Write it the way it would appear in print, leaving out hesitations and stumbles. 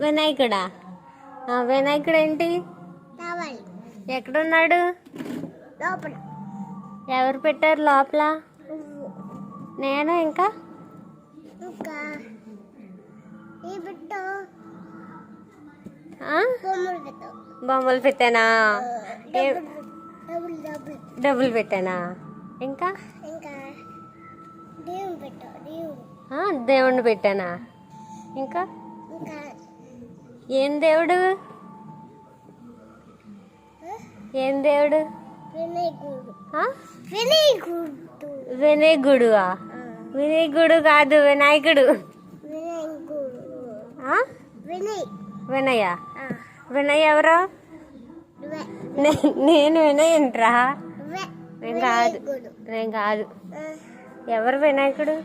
వినాయకుడా? వినాయకుడు ఏంటి? ఎక్కడున్నాడు? ఎవరు పెట్టారు లోపల? నేను ఇంకా బొమ్మలు పెట్టానా? డబ్బులు పెట్టానా? ఇంకా దేవుణ్ణి పెట్టానా? ఇంకా ఏం దేవుడు? ఏం దేవుడు? వినాయకుడుగా? వినాయకుడు కాదు, వినాయకుడు. వినయ? వినయ్ ఎవరు? నేను వినయంట్రా? నేను కాదు, నేను కాదు. ఎవరు వినాయకుడు?